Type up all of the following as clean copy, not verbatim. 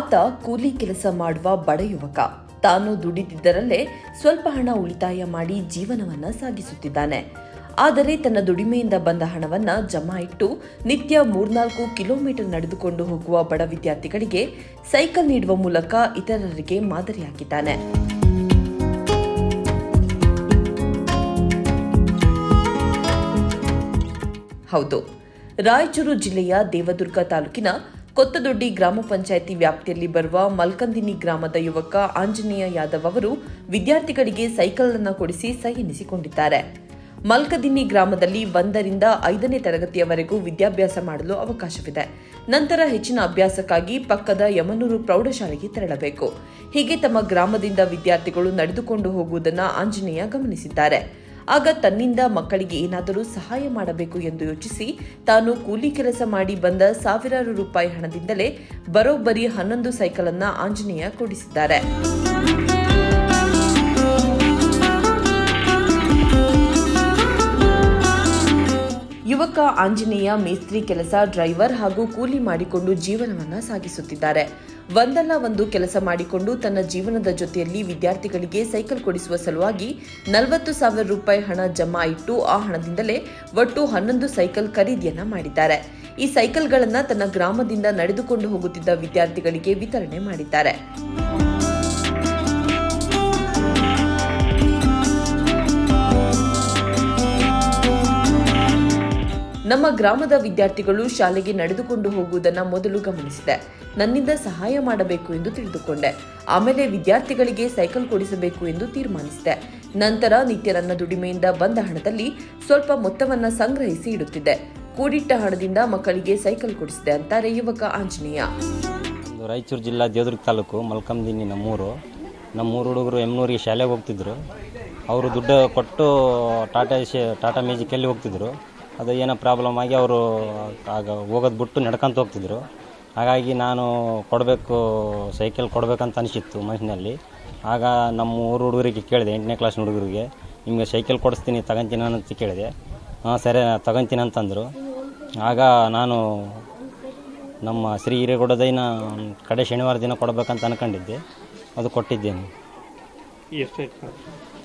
ಆತ ಕೂಲಿ ಕೆಲಸ ಮಾಡುವ ಬಡ ಯುವಕ. ತಾನು ದುಡಿದಿದ್ದರಲ್ಲೇ ಸ್ವಲ್ಪ ಹಣ ಉಳಿತಾಯ ಮಾಡಿ ಜೀವನವನ್ನ ಸಾಗಿಸುತ್ತಿದ್ದಾನೆ. ಆದರೆ ತನ್ನ ದುಡಿಮೆಯಿಂದ ಬಂದ ಹಣವನ್ನ ಜಮಾ ಇಟ್ಟು ನಿತ್ಯ 3-4 ಕಿಲೋಮೀಟರ್ ನಡೆದುಕೊಂಡು ಹೋಗುವ ಬಡ ವಿದ್ಯಾರ್ಥಿಗಳಿಗೆ ಸೈಕಲ್ ನೀಡುವ ಮೂಲಕ ಇತರರಿಗೆ ಮಾದರಿಯಾಗಿದ್ದಾನೆ. ಹೌದು, ರಾಯಚೂರು ಜಿಲ್ಲೆಯ ದೇವದುರ್ಗ ತಾಲೂಕಿನ ಕೊತ್ತದೊಡ್ಡಿ ಗ್ರಾಮ ಪಂಚಾಯಿತಿ ವ್ಯಾಪ್ತಿಯಲ್ಲಿ ಬರುವ ಮಲ್ಕಂದಿನಿ ಗ್ರಾಮದ ಯುವಕ ಆಂಜನೇಯ ಯಾದವ್ ಅವರು ವಿದ್ಯಾರ್ಥಿಗಳಿಗೆ ಸೈಕಲ್ ಅನ್ನು ಕೊಡಿಸಿ ಸೈ ಎನಿಸಿಕೊಂಡಿದ್ದಾರೆ. ಮಲ್ಕದಿನ್ನಿ ಗ್ರಾಮದಲ್ಲಿ 1ರಿಂದ 5ನೇ ತರಗತಿಯವರೆಗೂ ವಿದ್ಯಾಭ್ಯಾಸ ಮಾಡಲು ಅವಕಾಶವಿದೆ. ನಂತರ ಹೆಚ್ಚಿನ ಅಭ್ಯಾಸಕ್ಕಾಗಿ ಪಕ್ಕದ ಯಮನೂರು ಪ್ರೌಢಶಾಲೆಗೆ ತೆರಳಬೇಕು. ಹೀಗೆ ತಮ್ಮ ಗ್ರಾಮದಿಂದ ವಿದ್ಯಾರ್ಥಿಗಳು ನಡೆದುಕೊಂಡು ಹೋಗುವುದನ್ನು ಆಂಜನೇಯ ಗಮನಿಸಿದ್ದಾರೆ. ಆಗ ತನ್ನಿಂದ ಮಕ್ಕಳಿಗೆ ಏನಾದರೂ ಸಹಾಯ ಮಾಡಬೇಕು ಎಂದು ಯೋಚಿಸಿ ತಾನು ಕೂಲಿ ಕೆಲಸ ಮಾಡಿ ಬಂದ ಸಾವಿರಾರು ರೂಪಾಯಿ ಹಣದಿಂದಲೇ ಬರೋಬ್ಬರಿ 11 ಸೈಕಲ್ ಅನ್ನ ಆಂಜನೇಯ ಕೊಡಿಸಿದ್ದಾರೆ. ಯುವಕ ಆಂಜನೇಯ ಮೇಸ್ತ್ರಿ ಕೆಲಸ, ಡ್ರೈವರ್ ಹಾಗೂ ಕೂಲಿ ಮಾಡಿಕೊಂಡು ಜೀವನವನ್ನ ಸಾಗಿಸುತ್ತಿದ್ದಾರೆ. ಒಂದಲ್ಲ ಒಂದು ಕೆಲಸ ಮಾಡಿಕೊಂಡು ತನ್ನ ಜೀವನದ ಜೊತೆಯಲ್ಲಿ ವಿದ್ಯಾರ್ಥಿಗಳಿಗೆ ಸೈಕಲ್ ಕೊಡಿಸುವ ಸಲುವಾಗಿ 40,000 ರೂಪಾಯಿ ಹಣ ಜಮಾ ಇಟ್ಟು ಆ ಹಣದಿಂದಲೇ ಒಟ್ಟು 11 ಸೈಕಲ್ ಖರೀದಿಯನ್ನ ಮಾಡಿದ್ದಾರೆ. ಈ ಸೈಕಲ್ಗಳನ್ನು ತನ್ನ ಗ್ರಾಮದಿಂದ ನಡೆದುಕೊಂಡು ಹೋಗುತ್ತಿದ್ದ ವಿದ್ಯಾರ್ಥಿಗಳಿಗೆ ವಿತರಣೆ ಮಾಡಿದ್ದಾರೆ. ನಮ್ಮ ಗ್ರಾಮದ ವಿದ್ಯಾರ್ಥಿಗಳು ಶಾಲೆಗೆ ನಡೆದುಕೊಂಡು ಹೋಗುವುದನ್ನು ಮೊದಲು ಗಮನಿಸಿದೆ. ನನ್ನಿಂದ ಸಹಾಯ ಮಾಡಬೇಕು ಎಂದು ತಿಳಿದುಕೊಂಡೆ. ಆಮೇಲೆ ವಿದ್ಯಾರ್ಥಿಗಳಿಗೆ ಸೈಕಲ್ ಕೊಡಿಸಬೇಕು ಎಂದು ತೀರ್ಮಾನಿಸಿದೆ. ನಂತರ ನಿತ್ಯ ನನ್ನ ದುಡಿಮೆಯಿಂದ ಬಂದ ಹಣದಲ್ಲಿ ಸ್ವಲ್ಪ ಮೊತ್ತವನ್ನ ಸಂಗ್ರಹಿಸಿ ಇಡುತ್ತಿದ್ದೆ. ಕೂಡಿಟ್ಟ ಹಣದಿಂದ ಮಕ್ಕಳಿಗೆ ಸೈಕಲ್ ಕೊಡಿಸಿದೆ ಅಂತಾರೆ ಯುವಕ ಆಂಜನೇಯ. ರಾಯಚೂರು ಜಿಲ್ಲಾ ದೇವದುರ್ಗ ತಾಲೂಕು ಮಲ್ಕಂದಿನ್ನಿ ನಮ್ಮೂರು ಹುಡುಗರು ಯಮನೂರಿಗೆ ಶಾಲೆಗೆ ಹೋಗ್ತಿದ್ರು. ಅವರು ದುಡ್ಡು ಕೊಟ್ಟು ಟಾಟಾ ಮ್ಯಾಜಿಕಲ್ಲಿ ಹೋಗ್ತಿದ್ರು. ಅದು ಏನೋ ಪ್ರಾಬ್ಲಮ್ ಆಗಿ ಅವರು ಆಗ ಹೋಗೋದು ಬಿಟ್ಟು ನಡ್ಕೊಂತ ಹೋಗ್ತಿದ್ರು. ಹಾಗಾಗಿ ನಾನು ಸೈಕಲ್ ಕೊಡಬೇಕಂತ ಅನಿಸಿತ್ತು ಮನಸ್ಸಿನಲ್ಲಿ. ಆಗ ನಮ್ಮ ಹುಡುಗರಿಗೆ ಕೇಳಿದೆ, 8ನೇ ಕ್ಲಾಸ್ ಹುಡುಗರಿಗೆ, ನಿಮಗೆ ಸೈಕಲ್ ಕೊಡಿಸ್ತೀನಿ ತಗೊಂತೀನಿ ಅಂತ ಕೇಳಿದೆ. ಹಾಂ ಸರಿ ತಗೊಂತೀನಿ ಅಂತಂದರು. ಆಗ ನಾನು ನಮ್ಮ ಶ್ರೀ ಹಿರೇಗೌಡದೈನ ಕಡೆ ಶನಿವಾರ ದಿನ ಕೊಡಬೇಕಂತ ಅಂದ್ಕೊಂಡಿದ್ದೆ. ಅದು ಕೊಟ್ಟಿದ್ದೇನೆ.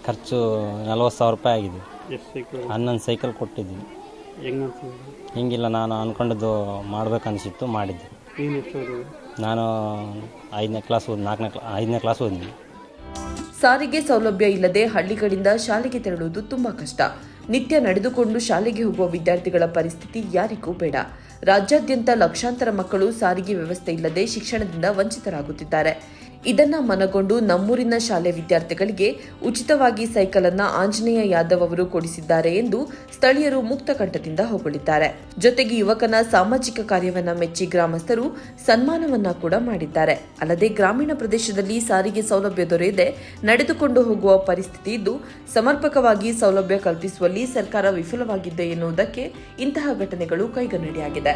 ಖರ್ಚು 40,000 ರೂಪಾಯಿ ಆಗಿದೆ. 11 ಸೈಕಲ್ ಕೊಟ್ಟಿದ್ದೀನಿ. ಹಿಂಗಿಲ್ಲ, ನಾನು ಅಂದ್ಕೊಂಡಿದ್ದು ಮಾಡ್ಬೇಕನ್ನಿಸಿತ್ತು, ಮಾಡಿದ್ದೆ. ನಾನು 5ನೇ ಕ್ಲಾಸ್ ಓದಿದ್ದೆ. ಸಾರಿಗೆ ಸೌಲಭ್ಯ ಇಲ್ಲದೆ ಹಳ್ಳಿಗಳಿಂದ ಶಾಲೆಗೆ ತೆರಳುವುದು ತುಂಬಾ ಕಷ್ಟ. ನಿತ್ಯ ನಡೆದುಕೊಂಡು ಶಾಲೆಗೆ ಹೋಗುವ ವಿದ್ಯಾರ್ಥಿಗಳ ಪರಿಸ್ಥಿತಿ ಯಾರಿಗೂ ಬೇಡ. ರಾಜ್ಯಾದ್ಯಂತ ಲಕ್ಷಾಂತರ ಮಕ್ಕಳು ಸಾರಿಗೆ ವ್ಯವಸ್ಥೆ ಇಲ್ಲದೆ ಶಿಕ್ಷಣದಿಂದ ವಂಚಿತರಾಗುತ್ತಿದ್ದಾರೆ. ಇದನ್ನ ಮನಗೊಂಡು ನಮ್ಮೂರಿನ ಶಾಲೆ ವಿದ್ಯಾರ್ಥಿಗಳಿಗೆ ಉಚಿತವಾಗಿ ಸೈಕಲ್ ಅನ್ನ ಆಂಜನೇಯ ಯಾದವ್ ಅವರು ಕೊಡಿಸಿದ್ದಾರೆ ಎಂದು ಸ್ಥಳೀಯರು ಮುಕ್ತ ಕಂಠದಿಂದ ಹೊಗಳಿದ್ದಾರೆ. ಜೊತೆಗೆ ಯುವಕನ ಸಾಮಾಜಿಕ ಕಾರ್ಯವನ್ನ ಮೆಚ್ಚಿ ಗ್ರಾಮಸ್ಥರು ಸನ್ಮಾನವನ್ನ ಕೂಡ ಮಾಡಿದ್ದಾರೆ. ಅಲ್ಲದೆ ಗ್ರಾಮೀಣ ಪ್ರದೇಶದಲ್ಲಿ ಸಾರಿಗೆ ಸೌಲಭ್ಯ ದೊರೆಯದೆ ನಡೆದುಕೊಂಡು ಹೋಗುವ ಪರಿಸ್ಥಿತಿ ಇದ್ದು ಸಮರ್ಪಕವಾಗಿ ಸೌಲಭ್ಯ ಕಲ್ಪಿಸುವಲ್ಲಿ ಸರ್ಕಾರ ವಿಫಲವಾಗಿದೆ ಎನ್ನುವುದಕ್ಕೆ ಇಂತಹ ಘಟನೆಗಳು ಕೈಗನ್ನಡಿಯಾಗಿದೆ.